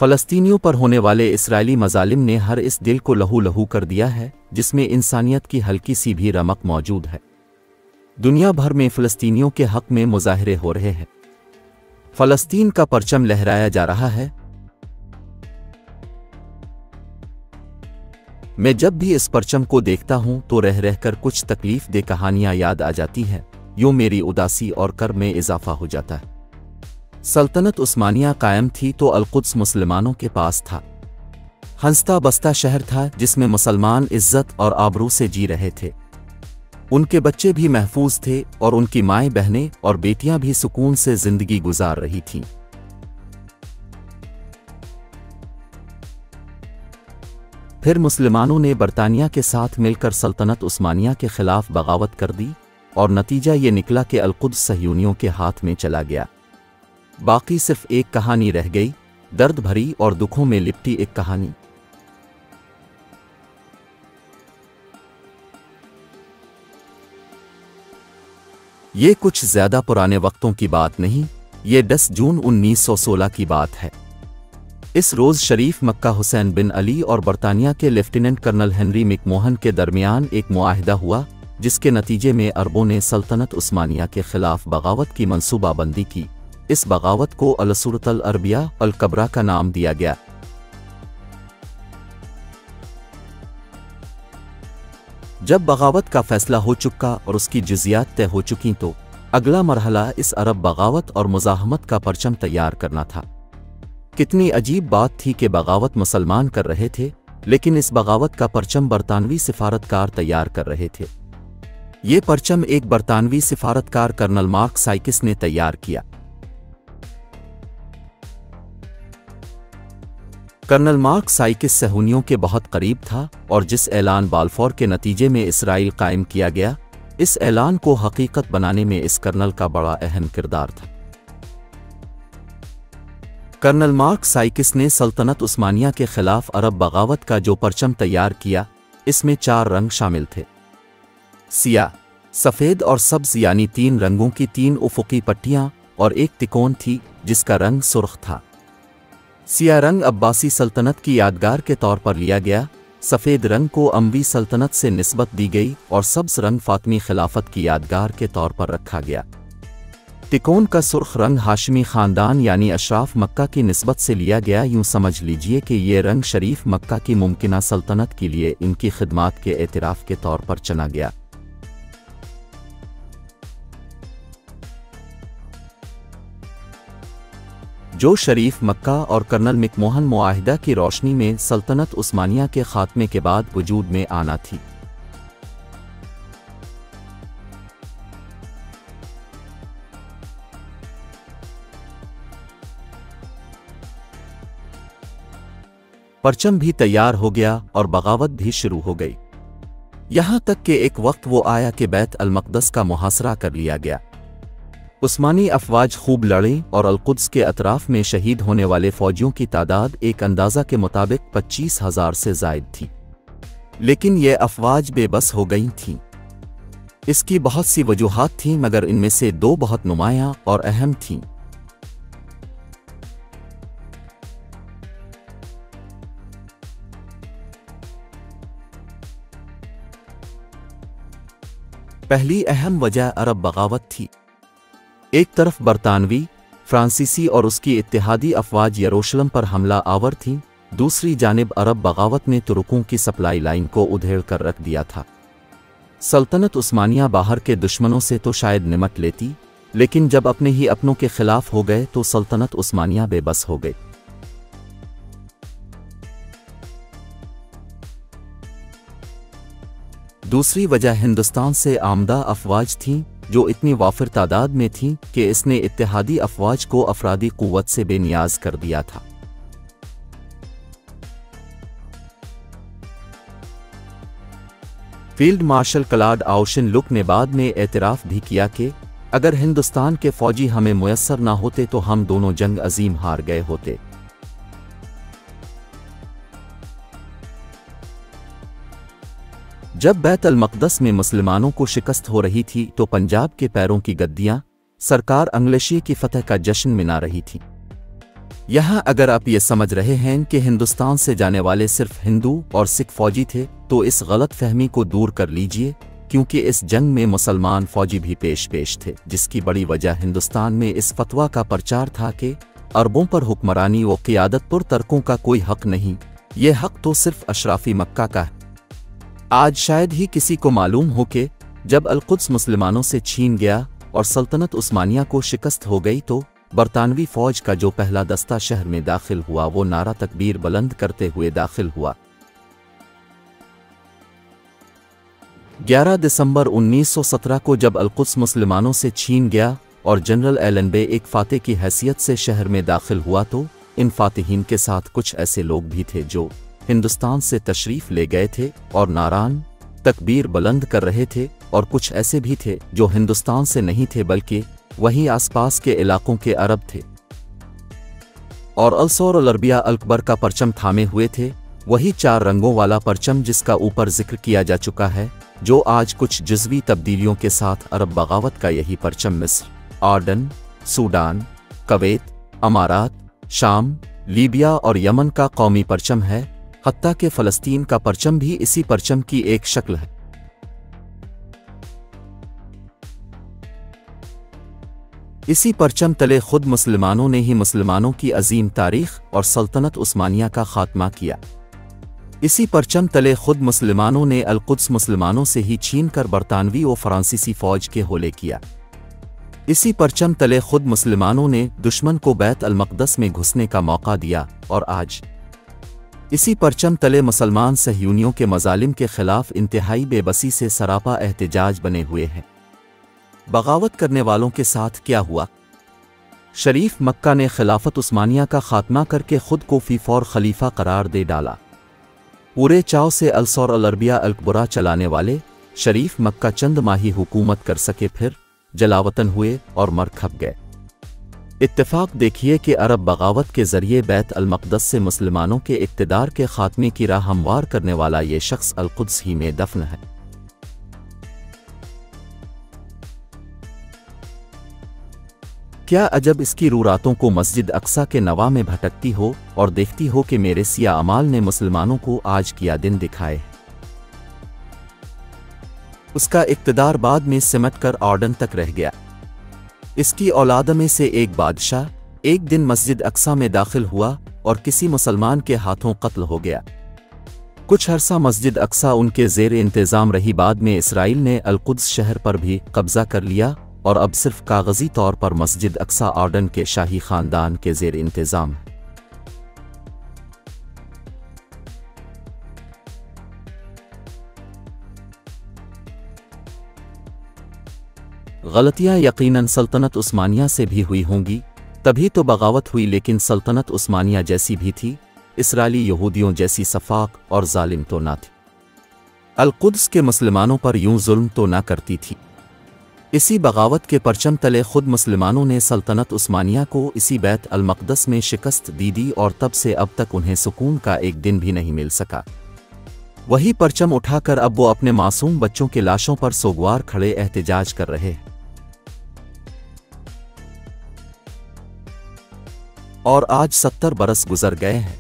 फ़लस्तीनियों पर होने वाले इस्राएली मज़ालिम ने हर इस दिल को लहू लहू कर दिया है जिसमें इंसानियत की हल्की सी भी रमक मौजूद है। दुनिया भर में फ़लस्तीनियों के हक़ में मुज़ाहरे हो रहे हैं। फ़लस्तीन का परचम लहराया जा रहा है। मैं जब भी इस परचम को देखता हूं तो रह रहकर कुछ तकलीफ दे कहानियां याद आ जाती हैं। यूं मेरी उदासी और कर्ब में इजाफा हो जाता है। सल्तनत उस्मानिया कायम थी तो अल-कुद्स मुसलमानों के पास था। हंसता बसता शहर था जिसमें मुसलमान इज्जत और आबरू से जी रहे थे। उनके बच्चे भी महफूज थे और उनकी माएँ बहनें और बेटियां भी सुकून से जिंदगी गुजार रही थीं। फिर मुसलमानों ने बरतानिया के साथ मिलकर सल्तनत उस्मानिया के खिलाफ बगावत कर दी और नतीजा ये निकला कि अल-कुद्स सहयूनियों के हाथ में चला गया। बाकी सिर्फ एक कहानी रह गई, दर्द भरी और दुखों में लिपटी एक कहानी। ये कुछ ज्यादा पुराने वक्तों की बात नहीं, ये 10 जून 1916 की बात है। इस रोज़ शरीफ मक्का हुसैन बिन अली और बरतानिया के लेफ्टिनेंट कर्नल हेनरी मैकमोहन के दरमियान एक मुआहिदा हुआ जिसके नतीजे में अरबों ने सल्तनत उस्मानिया के खिलाफ बगावत की मंसूबाबंदी की। इस बगावत को अल-सूरतुल अरबिया अल-कबरा का नाम दिया गया। जब बगावत का फैसला हो चुका और उसकी जुज़ियात तय हो चुकी तो अगला मरहला इस अरब बगावत और मुज़ाहमत का परचम तैयार करना था। कितनी अजीब बात थी कि बगावत मुसलमान कर रहे थे लेकिन इस बगावत का परचम बरतानवी सिफारतकार तैयार कर रहे थे। ये परचम एक बरतानवी सिफारतकार कर्नल मार्क साइकिस ने तैयार किया। कर्नल मार्क साइकिस सहूनियों के बहुत करीब था और जिस ऐलान बाल्फोर के नतीजे में इसराइल कायम किया गया, इस ऐलान को हकीकत बनाने में इस कर्नल का बड़ा अहम किरदार था। कर्नल मार्क साइकिस ने सल्तनत उस्मानिया के खिलाफ अरब बगावत का जो परचम तैयार किया, इसमें 4 रंग शामिल थे। सियाह, सफ़ेद और सब्ज़ यानी 3 रंगों की 3 उफ़ुकी पट्टियां और एक तिकोन थी जिसका रंग सुर्ख था। सियाह रंग अब्बासी सल्तनत की यादगार के तौर पर लिया गया, सफ़ेद रंग को अमवी सल्तनत से निस्बत दी गई और सब्ज़ रंग फातमी खिलाफत की यादगार के तौर पर रखा गया। तिकोन का सुर्ख रंग हाशमी ख़ानदान यानी अशराफ मक्का की निस्बत से लिया गया। यूँ समझ लीजिए कि ये रंग शरीफ मक्का की मुमकिना सल्तनत के लिए इनकी खिदमात के एतराफ़ के तौर पर चुना गया। जो शरीफ मक्का और कर्नल मैकमोहन मुआहिदा की रोशनी में सल्तनत उस्मानिया के खात्मे के बाद वजूद में आना थी। परचम भी तैयार हो गया और बगावत भी शुरू हो गई। यहां तक कि एक वक्त वो आया कि बैत अल-मक़दस का मुहासरा कर लिया गया। उस्मानी अफवाज खूब लड़ीं और अल-कुद्स के अतराफ में शहीद होने वाले फौजियों की तादाद एक अंदाज़ा के मुताबिक 25,000 से ज़ायद थी। लेकिन ये अफवाज बेबस हो गई थीं। इसकी बहुत सी वजूहात थीं मगर इनमें से 2 बहुत नुमायां और अहम थीं। पहली अहम वजह अरब बगावत थी। एक तरफ बरतानवी, फ्रांसीसी और उसकी इत्तेहादी अफवाज यरूशलेम पर हमला आवर थीं, दूसरी जानिब अरब बगावत ने तुर्कों की सप्लाई लाइन को उधेड़ कर रख दिया था। सल्तनत उस्मानिया बाहर के दुश्मनों से तो शायद निमट लेती, लेकिन जब अपने ही अपनों के खिलाफ हो गए तो सल्तनत उस्मानिया बेबस हो गई। दूसरी वजह हिंदुस्तान से आमदा अफवाज थीं जो इतनी वाफिर तादाद में थीं कि इसने इत्तेहादी अफवाज को अफरादी कुव्वत से बेनियाज कर दिया था। फील्ड मार्शल क्लॉड आउशेनलुक ने बाद में एतराफ़ भी किया कि अगर हिंदुस्तान के फौजी हमें मुयस्सर ना होते तो हम दोनों जंग अजीम हार गए होते। जब बैत अल-मक़दस में मुसलमानों को शिकस्त हो रही थी तो पंजाब के पैरों की गद्दियां सरकार अंग्लेशी की फतह का जश्न मना रही थी। यहाँ अगर आप ये समझ रहे हैं कि हिंदुस्तान से जाने वाले सिर्फ हिंदू और सिख फौजी थे, तो इस गलत फहमी को दूर कर लीजिए, क्योंकि इस जंग में मुसलमान फौजी भी पेश थे, जिसकी बड़ी वजह हिंदुस्तान में इस फतवा का प्रचार था कि अरबों पर हुक्मरानी व क़ियादत पर तुर्कों का कोई हक नहीं, ये हक तो सिर्फ अशराफी मक्का का है। आज शायद ही किसी को मालूम हो कि जब अल-कुद्स मुसलमानों से छीन गया और सल्तनत उस्मानिया को शिकस्त हो गई, तो बरतानवी फौज का जो पहला दस्ता शहर में दाखिल हुआ वो नारा तकबीर बुलंद करते हुए दाखिल हुआ। 11 दिसंबर 1917 को जब अल-कुद्स मुसलमानों से छीन गया और जनरल एलन-बे एक फातेह की हैसियत से शहर में दाखिल हुआ, तो इन फातिहीन के साथ कुछ ऐसे लोग भी थे जो हिंदुस्तान से तशरीफ़ ले गए थे और नारान तकबीर बुलंद कर रहे थे, और कुछ ऐसे भी थे जो हिंदुस्तान से नहीं थे बल्कि वहीं आसपास के इलाकों के अरब थे और अलसौर अल-अरबिया अल-अकबर का परचम थामे हुए थे, वही 4 रंगों वाला परचम जिसका ऊपर जिक्र किया जा चुका है, जो आज कुछ जुज़वी तब्दीलियों के साथ अरब बगावत का यही परचम मिस्र, आर्डन, सूडान, कवैत, अमारात, शाम, लीबिया और यमन का कौमी परचम है। हत्ता के फ़लस्तीन का परचम भी इसी परचम की एक शक्ल है। इसी परचम तले खुद मुसलमानों ने ही मुसलमानों की अजीम तारीख और सल्तनत उस्मानिया का खात्मा किया। इसी परचम तले खुद मुसलमानों ने अल-कुद्स मुसलमानों से ही छीनकर बरतानवी और फ्रांसीसी फ़ौज के होले किया। इसी परचम तले खुद मुसलमानों ने दुश्मन को बैत अल-मक़दस में घुसने का मौका दिया, और आज इसी परचम तले मुसलमान सहयूनियों के मज़ालिम के ख़िलाफ़ इंतहाई बेबसी से सरापा एहतिजाज बने हुए हैं। बगावत करने वालों के साथ क्या हुआ? शरीफ मक्का ने खिलाफत उस्मानिया का खात्मा करके खुद को फ़ीफ़ौर खलीफा करार दे डाला। पूरे चाव से अलसौर अल-अरबिया अल-कुबरा चलाने वाले शरीफ मक्का चंद माही हुकूमत कर सके, फिर जलावतन हुए और मर खप गए। इत्तेफाक देखिए कि अरब बगावत के ज़रिए बैत अल-मक़दस से मुसलमानों के इक़्तिदार के ख़ात्मे की राह हमवार करने वाला ये शख्स अल-कुद्स ही में दफन है। क्या अजब इसकी रूह रातों को मस्जिद अक्सा के नवा में भटकती हो और देखती हो कि मेरे सिया अमाल ने मुसलमानों को आज किया दिन दिखाए। उसका इक़्तिदार बाद में सिमट कर आर्डन तक रह गया। इसकी औलाद में से एक बादशाह एक दिन मस्जिद अक्सा में दाखिल हुआ और किसी मुसलमान के हाथों कत्ल हो गया। कुछ अरसा मस्जिद अक्सा उनके ज़ेर इंतज़ाम रही। बाद में इसराइल ने अल-कुद्स शहर पर भी कब्ज़ा कर लिया और अब सिर्फ कागज़ी तौर पर मस्जिद अक्सा आर्डन के शाही ख़ानदान के ज़ेर इंतज़ाम है। गलतियाँ यकीनन सल्तनत उस्मानिया से भी हुई होंगी, तभी तो बगावत हुई, लेकिन सल्तनत उस्मानिया जैसी भी थी, इसराइली यहूदियों जैसी सफाक और जालिम तो ना थी। अल-कुद्स के मुसलमानों पर यूं जुल्म तो ना करती थी। इसी बगावत के परचम तले खुद मुसलमानों ने सल्तनत उस्मानिया को इसी बैत अल-मक़दस में शिकस्त दी और तब से अब तक उन्हें सुकून का एक दिन भी नहीं मिल सका। वही परचम उठाकर अब वो अपने मासूम बच्चों के लाशों पर सोगवार खड़े एहतिजाज कर रहे हैं। और आज 70 बरस गुजर गए हैं।